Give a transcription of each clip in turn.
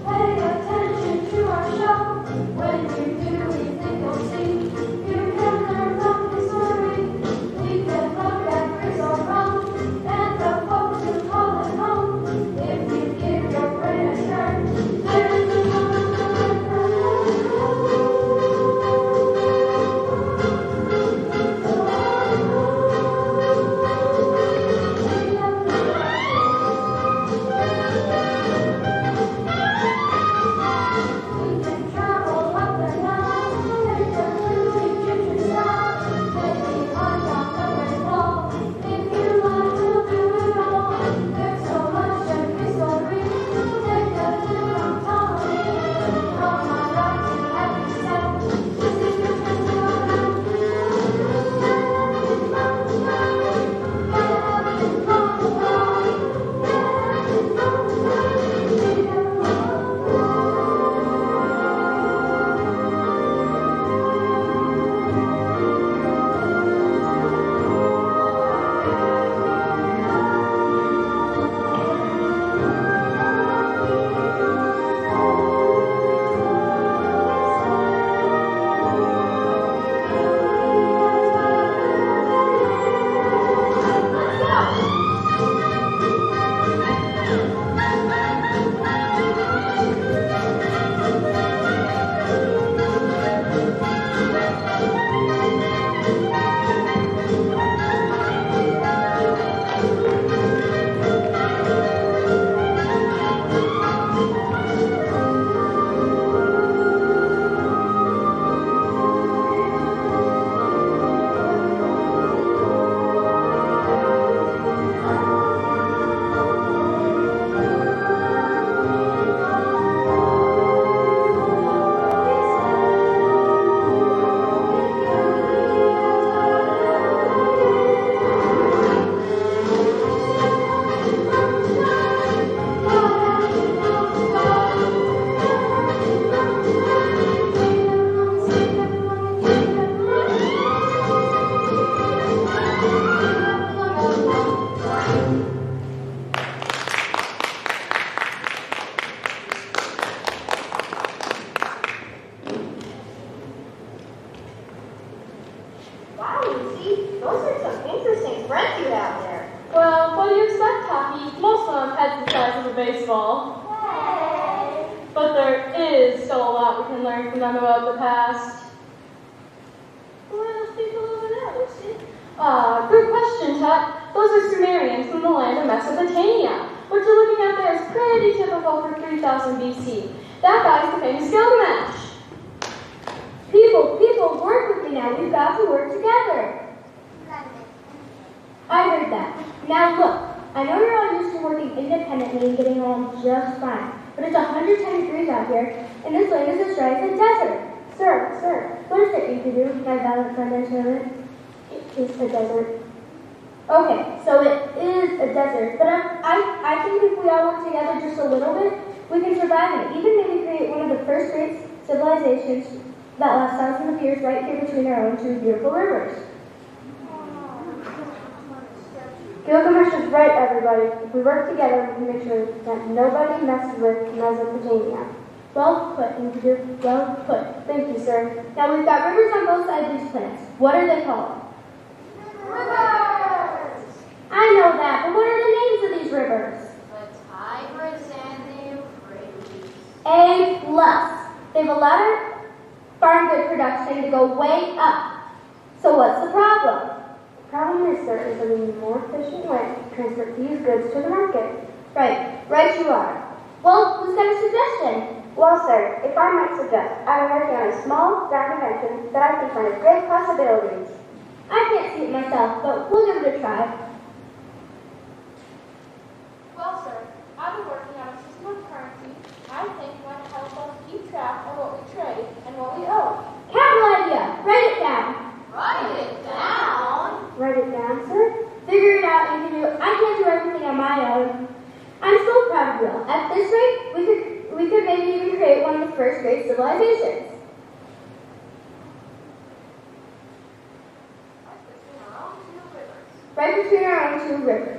Pay attention. it's the size of a baseball. But there is still a lot we can learn from them about the past. Who are those people over there, Lucy? Good question, Tut. Those are Sumerians from the land of Mesopotamia. What you're looking at there is pretty typical for 3000 BC. That guy's the famous Gilgamesh. People, work with me now. We've got to work together. I heard that. Now look, I know you're all used to working independently and getting along just fine, but it's 110 degrees out here, and this land is as dry as a desert. Sir, what is it you can do? My valiant friend answered. It's a desert. Okay, so it is a desert, but I think if we all work together just a little bit, we can survive it. Even maybe create one of the first great civilizations that last thousands of years right here between our own two beautiful rivers. Gilgamesh is right, everybody. If we work together, we can make sure that nobody messes with Mesopotamia. Well put, Enkidu. Well put. Thank you, sir. Now we've got rivers on both sides of these plants. What are they called? Rivers! I know that, but what are the names of these rivers? The Tigris and the Euphrates. A+. They've allowed our farm good production to go way up. So what's the problem? The problem is, sir, is that we need more efficient way to transport these goods to the market. Right you are. Well, who's got a suggestion? Well, sir, if I might suggest, I'm working on a small draft invention that I think has great possibilities. I can't see it myself, but we'll give it a try. Well, sir, I've been working on a system of currency I think might help us keep track of what we trade and what we owe. Capital idea! Write it down! Write it down? Write it down, sir? Figure it out, Enkidu. I can't do everything on my own. I'm so proud of you all. At this rate, we could maybe even create one of the first great civilizations. Right between our own two rivers.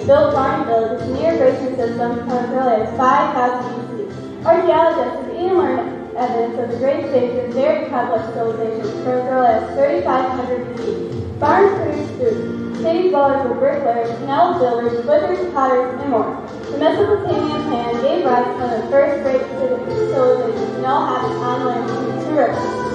Built farm villages near irrigation systems as early as 5000 BC. Archaeologists have even learned evidence of the great stages of very complex civilizations from as early as 3500 BC. Farms produced food. City dwellers were bricklayers, canal builders, butchers, potters, and more. The Mesopotamian pan gave rise to one of the first great civilizations now having on land between two rivers.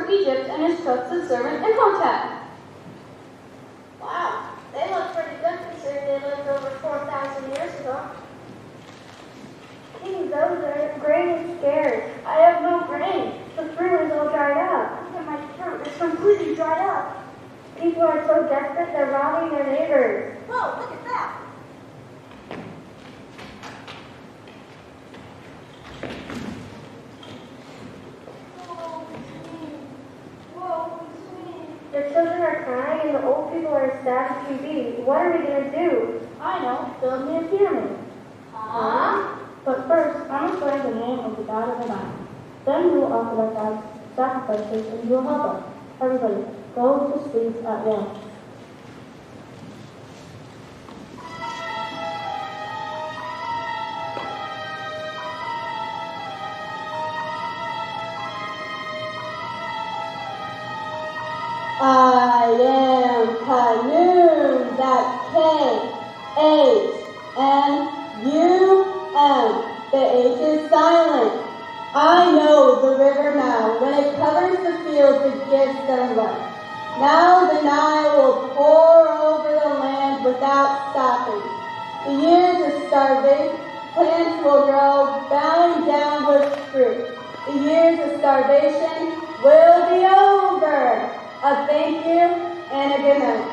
of Egypt and his trusted servant Imhotep. Wow, they look pretty good considering they lived over 4,000 years ago. King Zoser, grain is scarce. I have no grain. The fruit is all dried up. And my fruit is completely dried up. People are so desperate they're robbing their neighbors. Whoa, look at that. The children are crying and the old people are as sad as can be. What are we going to do? I know, build me a pyramid. But first, I must learn the name of the god of the Nile. Then we will offer our gods sacrifices and you will help us. Everybody, go to sleep at once. I am Khnum, that's K-H-N-U-M. The H is silent. I know the river now. When it covers the fields, it gives them life. Now the Nile will pour over the land without stopping. The years of starving, plants will grow, bowing down with fruit. The years of starvation will be over. A thank you and a good night.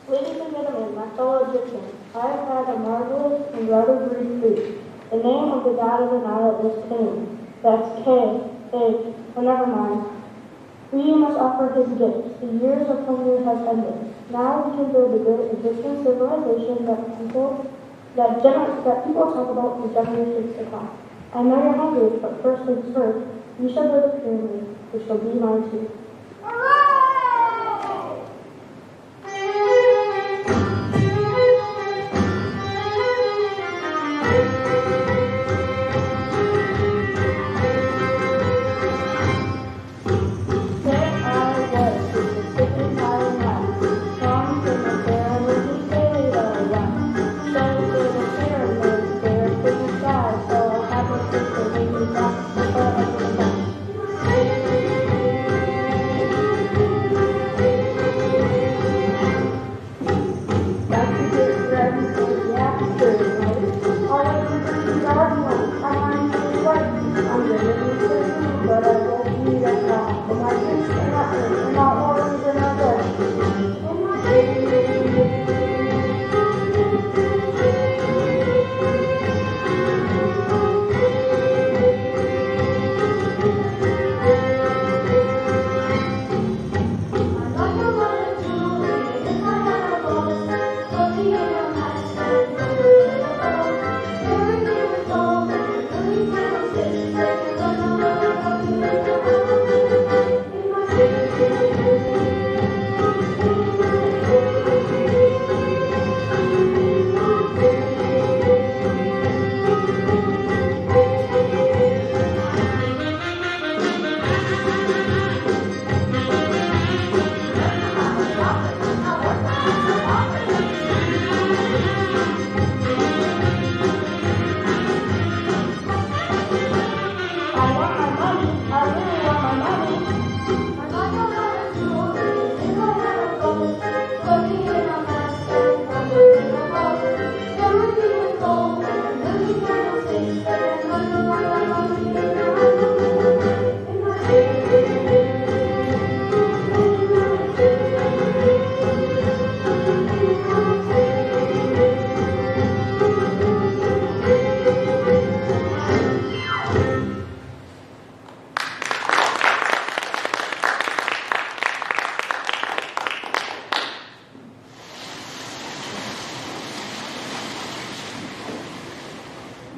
Ladies and gentlemen, my fellow Egyptians, I have had a marvelous and rather brief feast. The name of the god of the Nile is Khnum. That's K-H, oh never mind. We must offer his gifts. The years of hunger have ended. Now we can build a great Egyptian civilization that people talk about for generations to come. I know you're hungry, but first things first, you shall build a pyramid, which shall be mine too.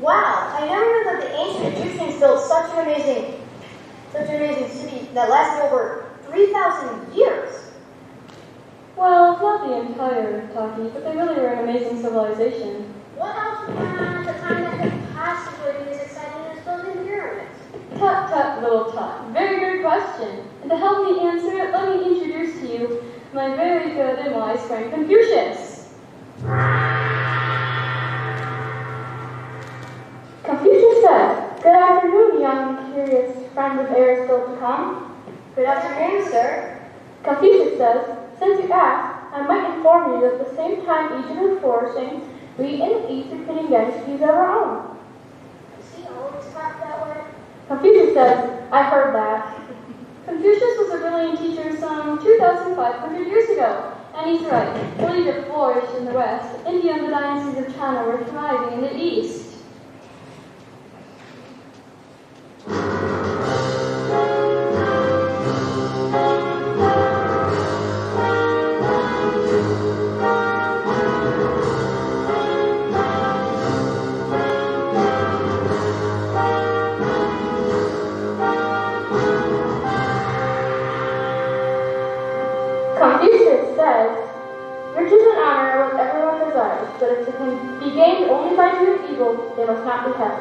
Wow, I never knew that the ancient Egyptians built such an amazing city that lasted over 3,000 years. Well, not the entire Taki, but they really were an amazing civilization. What else was going on at the time that could possibly be as exciting as building pyramids? Tut, tut, little Tut. Very good question. And to help me answer it, let me introduce to you my very good and wise friend Confucius. Confucius says, "Good afternoon, young curious friend of heirs still to come." Good afternoon, sir. Confucius says, "Since you asked, I might inform you that at the same time Egypt is flourishing, we in the East are pitting against views of our own." Is he always talk that way? Confucius says, "I heard that." Confucius was a brilliant teacher some 2,500 years ago, and he's right. While Egypt flourished in the West, India and the dynasties of China were thriving in the East. Confucius says, "Riches and honor are what everyone desires, but if they can be gained only by doing evil, they must not be held."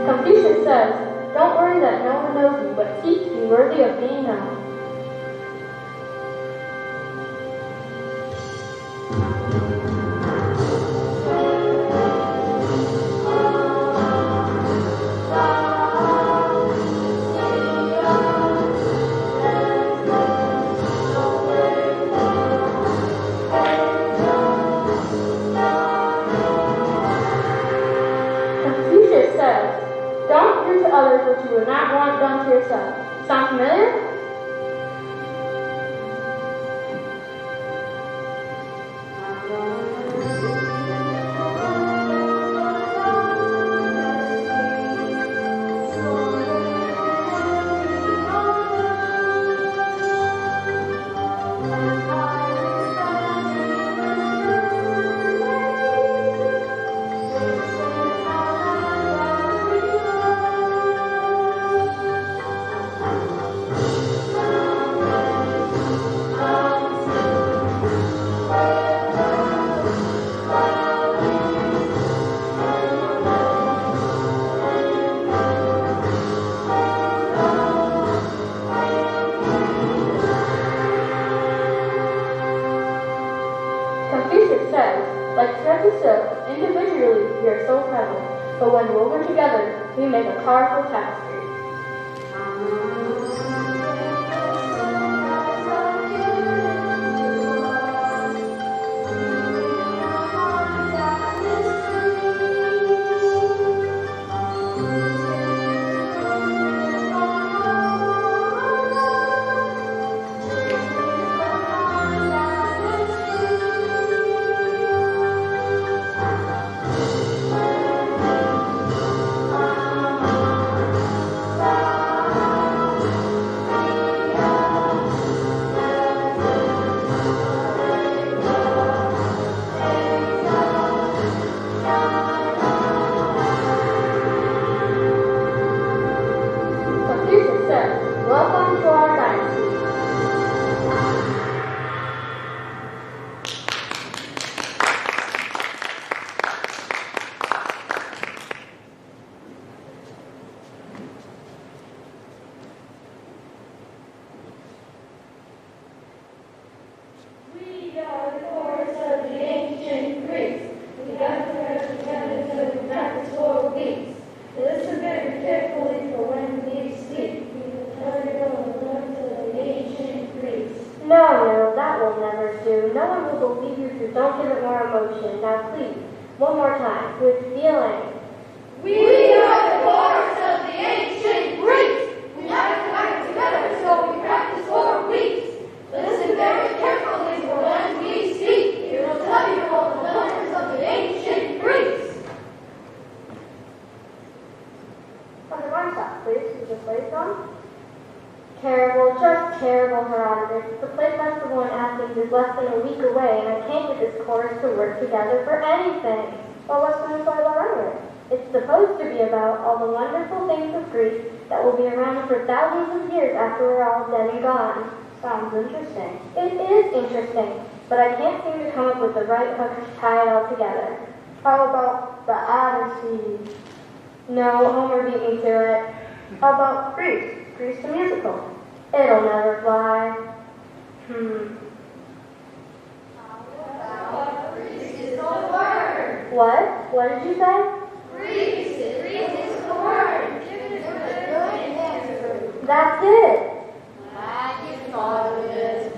Confucius says, "Don't worry that no one knows you, but seek to be worthy of being known." Confucius says, "Don't do to others what you would not want done to yourself." Sound familiar? Confucius says, "Like threads of silk, individually we are so fragile, but when woven together, we make a powerful tapestry." Confucius says, "Welcome to our dynasty." We are the chorus of the ancient Greeks. We gather together to practice for weeks. Listen very carefully, for when we speak, we will tell you the words of the ancient Greeks. No, that will never do. No one will believe you if you don't give it more emotion. Now please, one more time, with feeling. We are the chorus of the ancient Greeks. We gather together so we practice for weeks. Listen very carefully, for when we speak, we will tell you all the wonders of the ancient Greeks. Dr. Barnstop, please, is the play gone? Terrible, just terrible, Herodotus. The play festival in Athens is less than a week away, and I can't get this chorus to work together for anything. Well, what's going to play about anyway? It's supposed to be about all the wonderful things of Greece that will be around for thousands of years after we're all dead and gone. Sounds interesting. It is interesting, but I can't seem to come up with the right hook to tie it all together. How about the Odyssey? No, Homer beat me to it. How about Grease? Grease the musical. It'll never fly. Grease is the word. What? What did you say? Grease is the word. That's it. Glad you thought of it.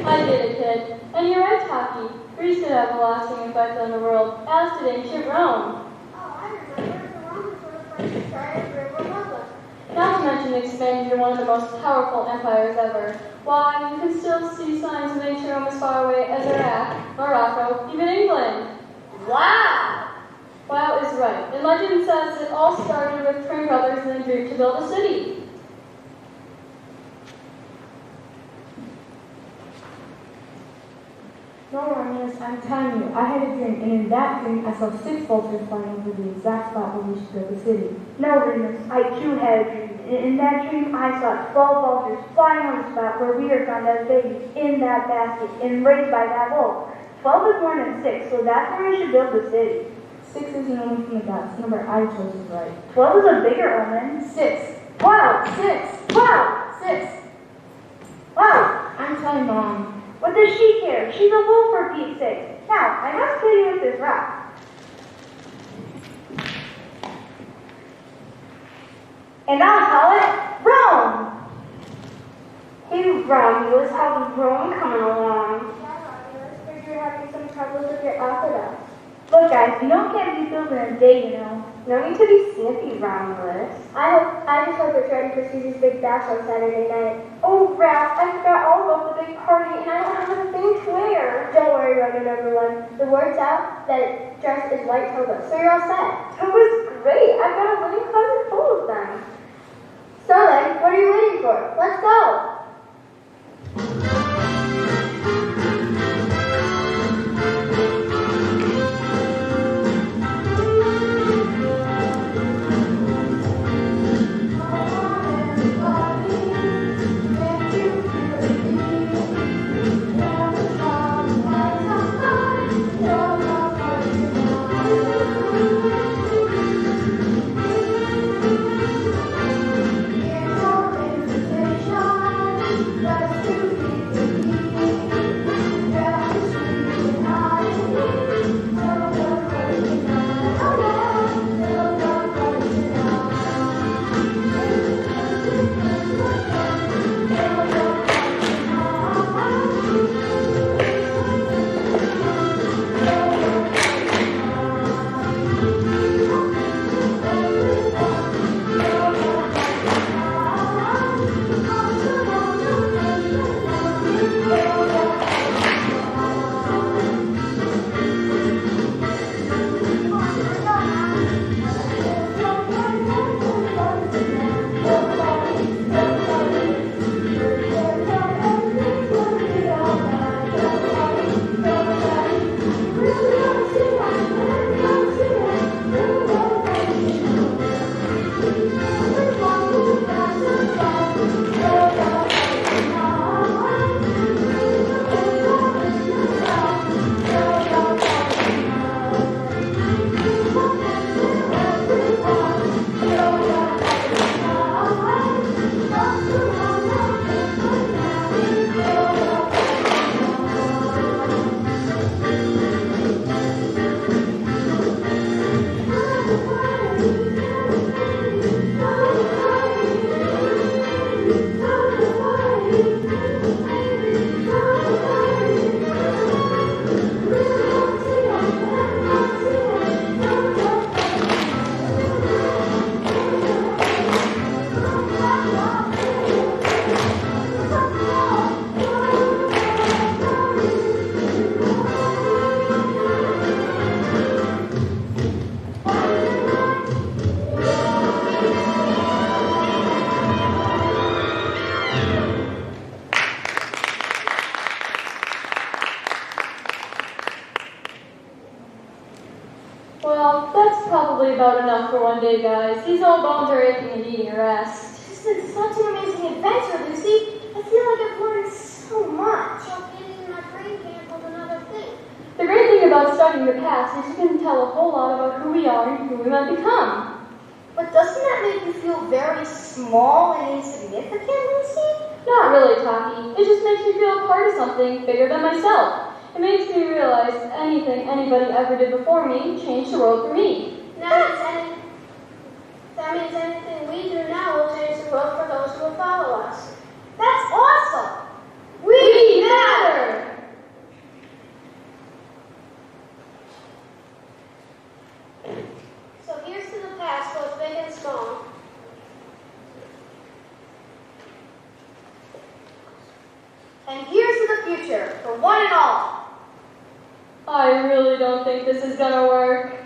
I did it, kid. And you're right, Taki. Greece did have a lasting effect on the world, as did ancient Rome. Oh, I remember. The Romans were the first to try to river Nile. Not to mention it expanded into one of the most powerful empires ever. Why, you can still see signs of ancient Rome as far away as Iraq, Morocco, even England. Wow! Wow is right. And legend says it all started with twin brothers in a dream to build a city. No, Romulus, I'm telling you, I had a dream, and in that dream, I saw 6 vultures flying over the exact spot where we should build the city. No, Remus, I too had a dream. In that dream, I saw 12 vultures flying on the spot where we are found as babies in that basket and raised by that wolf. 12 is more than 6, so that's where we should build the city. 6 isn't only from the gods. The number I chose is right. 12 is a bigger omen. 6. Wow, 6. Wow, 6. Wow. I'm telling Mom. What does she care? She's a wolf for Pete's sake. Now, I must kill you with this rock. And I call it Rome. Hey, Romulus, how's Rome coming along? But you're having some troubles with your aqueduct. Look, guys, you don't get to be built in a day, you know. No need to be snippy, Romulus. I just hope it's ready for Susie's big bash on Saturday night. Oh, Ralph, I forgot all about the big party, and I don't have a thing to wear. Don't worry about it, everyone. The word's out that dress is white toga, so you're all set. Toga's great. I've got a linen closet full of them. So then, what are you waiting for? Let's go! Well, that's probably about enough for one day, guys. These old bones are aching and needing a rest. This has been such an amazing adventure, Lucy. I feel like I've learned so much. My brain can't hold another thing. The great thing about studying the past is you can tell a whole lot about who we are and who we might become. But doesn't that make you feel very small and insignificant, Lucy? Not really, Taki. It just makes me feel a part of something bigger than myself. It makes me realize anything anybody ever did before me changed the world for me. That means anything we do now will change the world for those who will follow us. That's awesome! We matter! So here's to the past, both big and small. And here's to the future, for one and all. I really don't think this is gonna work.